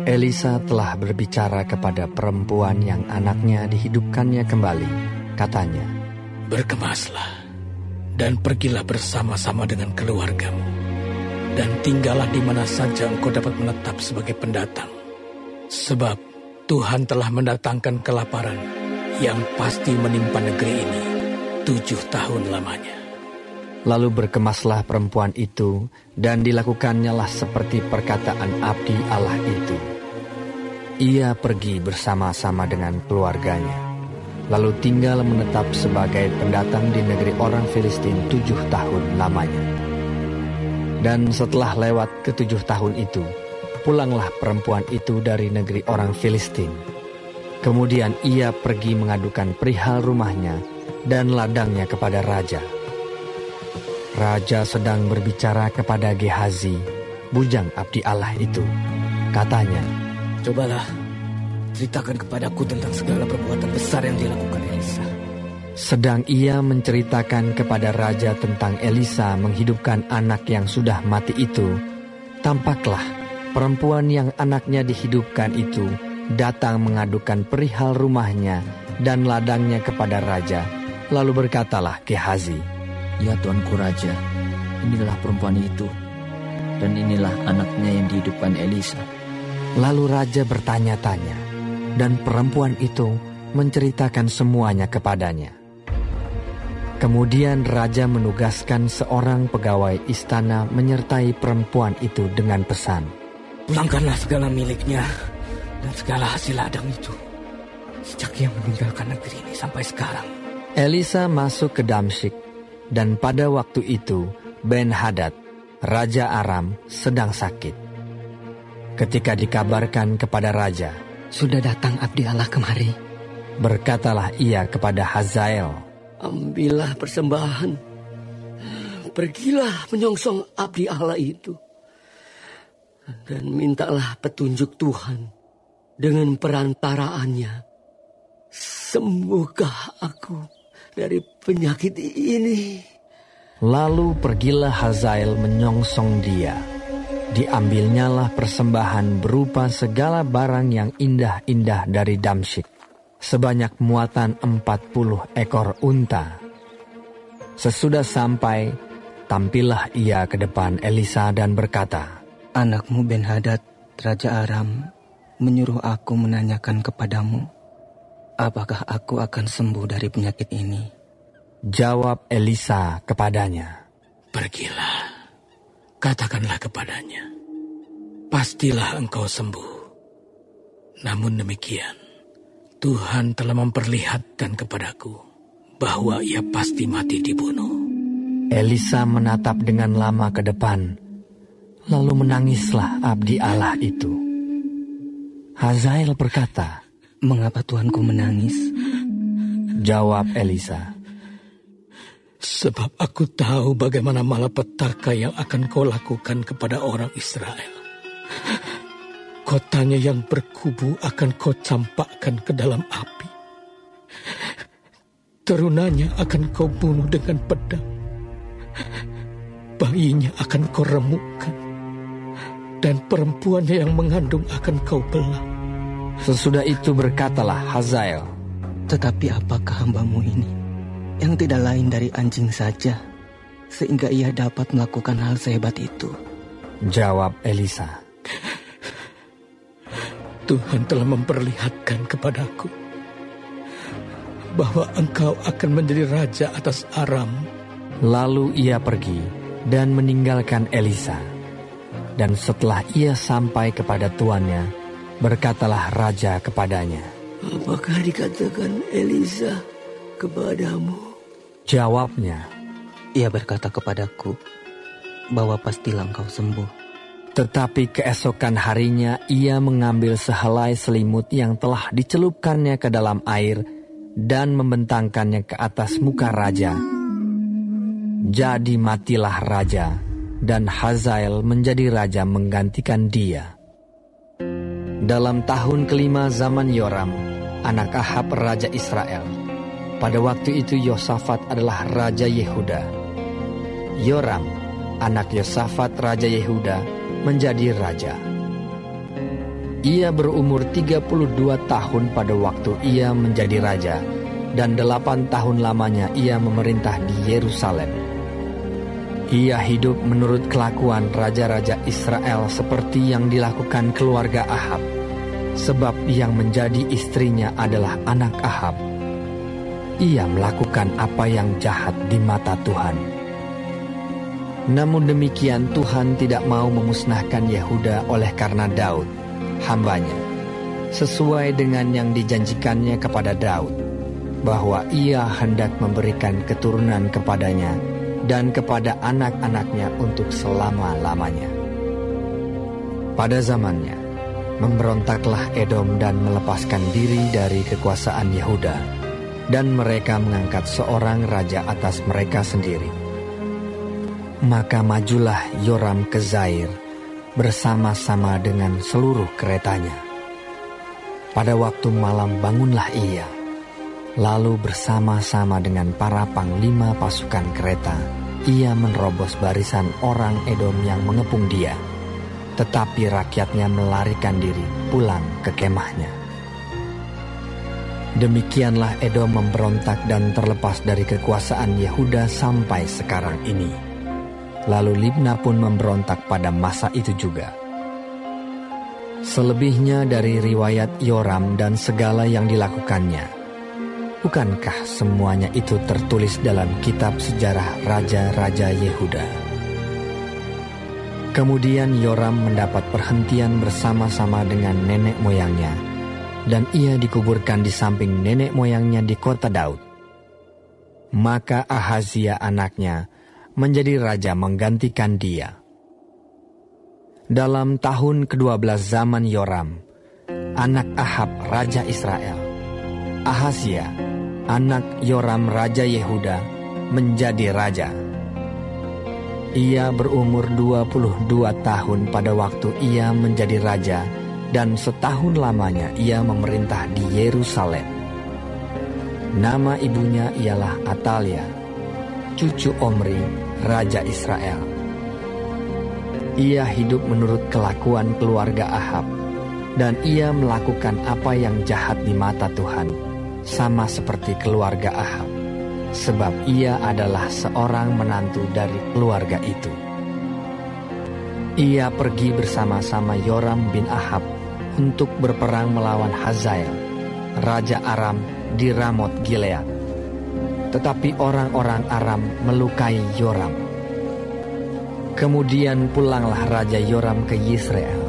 Elisa telah berbicara kepada perempuan yang anaknya dihidupkannya kembali. Katanya, "Berkemaslah dan pergilah bersama-sama dengan keluargamu, dan tinggallah di mana saja engkau dapat menetap sebagai pendatang. Sebab Tuhan telah mendatangkan kelaparan yang pasti menimpa negeri ini 7 tahun lamanya." Lalu berkemaslah perempuan itu, dan dilakukannya seperti perkataan abdi Allah itu. Ia pergi bersama-sama dengan keluarganya, lalu tinggal menetap sebagai pendatang di negeri orang Filistin 7 tahun lamanya. Dan setelah lewat ke-7 tahun itu, pulanglah perempuan itu dari negeri orang Filistin. Kemudian ia pergi mengadukan perihal rumahnya dan ladangnya kepada raja. Raja sedang berbicara kepada Gehazi, bujang abdi Allah itu. Katanya, "Cobalah, ceritakan kepadaku tentang segala perbuatan besar yang dilakukan Elisa." Sedang ia menceritakan kepada raja tentang Elisa menghidupkan anak yang sudah mati itu, tampaklah perempuan yang anaknya dihidupkan itu datang mengadukan perihal rumahnya dan ladangnya kepada raja. Lalu berkatalah Gehazi, "Ya Tuanku Raja, inilah perempuan itu, dan inilah anaknya yang dihidupkan Elisa." Lalu raja bertanya-tanya, dan perempuan itu menceritakan semuanya kepadanya. Kemudian raja menugaskan seorang pegawai istana menyertai perempuan itu dengan pesan, "Pulangkanlah segala miliknya dan segala hasil ladang itu, sejak ia meninggalkan negeri ini sampai sekarang." Elisa masuk ke Damsyik, dan pada waktu itu Ben-Hadad, raja Aram, sedang sakit. Ketika dikabarkan kepada raja, "Sudah datang abdi Allah kemari," berkatalah ia kepada Hazael, "Ambillah persembahan, pergilah menyongsong abdi Allah itu, dan mintalah petunjuk Tuhan dengan perantaraannya. Sembuhkah aku dari penyakit ini?" Lalu pergilah Hazael menyongsong dia. Diambilnyalah persembahan berupa segala barang yang indah-indah dari Damsyik, sebanyak muatan 40 ekor unta. Sesudah sampai, tampillah ia ke depan Elisa dan berkata, "Anakmu Ben-Hadad, Raja Aram, menyuruh aku menanyakan kepadamu, apakah aku akan sembuh dari penyakit ini?" Jawab Elisa kepadanya, "Pergilah, katakanlah kepadanya, pastilah engkau sembuh. Namun demikian, Tuhan telah memperlihatkan kepadaku bahwa ia pasti mati dibunuh." Elisa menatap dengan lama ke depan, lalu menangislah abdi Allah itu. Hazael berkata, "Mengapa Tuanku menangis?" Jawab Elisa, "Sebab aku tahu bagaimana malapetaka yang akan kau lakukan kepada orang Israel. Kotanya yang berkubu akan kau campakkan ke dalam api. Terunanya akan kau bunuh dengan pedang. Bayinya akan kau remukkan, dan perempuannya yang mengandung akan kau belah." Sesudah itu berkatalah Hazael, "Tetapi apakah hambamu ini, yang tidak lain dari anjing saja, sehingga ia dapat melakukan hal sehebat itu?" Jawab Elisa, "Tuhan telah memperlihatkan kepadaku bahwa engkau akan menjadi raja atas Aram." Lalu ia pergi dan meninggalkan Elisa. Dan setelah ia sampai kepada tuannya, berkatalah raja kepadanya, "Apakah dikatakan Elisa kepadamu?" Jawabnya, "Ia berkata kepadaku bahwa pastilah engkau sembuh." Tetapi keesokan harinya ia mengambil sehelai selimut yang telah dicelupkannya ke dalam air dan membentangkannya ke atas muka raja. Jadi matilah raja, dan Hazael menjadi raja menggantikan dia. Dalam tahun kelima zaman Yoram, anak Ahab raja Israel, pada waktu itu Yosafat adalah raja Yehuda. Yoram, anak Yosafat raja Yehuda, menjadi raja. Ia berumur 32 tahun pada waktu ia menjadi raja, dan 8 tahun lamanya ia memerintah di Yerusalem. Ia hidup menurut kelakuan raja-raja Israel seperti yang dilakukan keluarga Ahab, sebab yang menjadi istrinya adalah anak Ahab. Ia melakukan apa yang jahat di mata Tuhan. Namun demikian Tuhan tidak mau memusnahkan Yehuda oleh karena Daud, hambanya, sesuai dengan yang dijanjikannya kepada Daud, bahwa ia hendak memberikan keturunan kepadanya dan kepada anak-anaknya untuk selama-lamanya. Pada zamannya, memberontaklah Edom dan melepaskan diri dari kekuasaan Yehuda, dan mereka mengangkat seorang raja atas mereka sendiri. Maka majulah Yoram ke Zair bersama-sama dengan seluruh keretanya. Pada waktu malam bangunlah ia, lalu bersama-sama dengan para panglima pasukan kereta, ia menerobos barisan orang Edom yang mengepung dia, tetapi rakyatnya melarikan diri pulang ke kemahnya. Demikianlah Edom memberontak dan terlepas dari kekuasaan Yehuda sampai sekarang ini. Lalu Libna pun memberontak pada masa itu juga. Selebihnya dari riwayat Yoram dan segala yang dilakukannya, bukankah semuanya itu tertulis dalam kitab sejarah Raja-Raja Yehuda? Kemudian Yoram mendapat perhentian bersama-sama dengan nenek moyangnya, dan ia dikuburkan di samping nenek moyangnya di kota Daud. Maka Ahazia anaknya menjadi raja menggantikan dia. Dalam tahun ke-12 zaman Yoram, anak Ahab raja Israel, Ahazia anak Yoram raja Yehuda menjadi raja. Ia berumur 22 tahun pada waktu ia menjadi raja, dan setahun lamanya ia memerintah di Yerusalem. Nama ibunya ialah Atalia, cucu Omri, raja Israel. Ia hidup menurut kelakuan keluarga Ahab, dan ia melakukan apa yang jahat di mata Tuhan, sama seperti keluarga Ahab, sebab ia adalah seorang menantu dari keluarga itu. Ia pergi bersama-sama Yoram bin Ahab untuk berperang melawan Hazael, raja Aram di Ramot Gilead. Tetapi orang-orang Aram melukai Yoram. Kemudian pulanglah Raja Yoram ke Yisrael,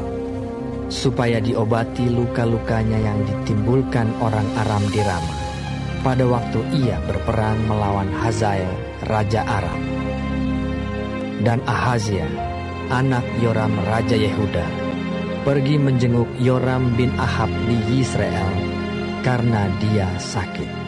supaya diobati luka-lukanya yang ditimbulkan orang Aram di Rama, pada waktu ia berperang melawan Hazael, raja Aram. Dan Ahazia, anak Yoram raja Yehuda, pergi menjenguk Yoram bin Ahab di Yisrael, karena dia sakit.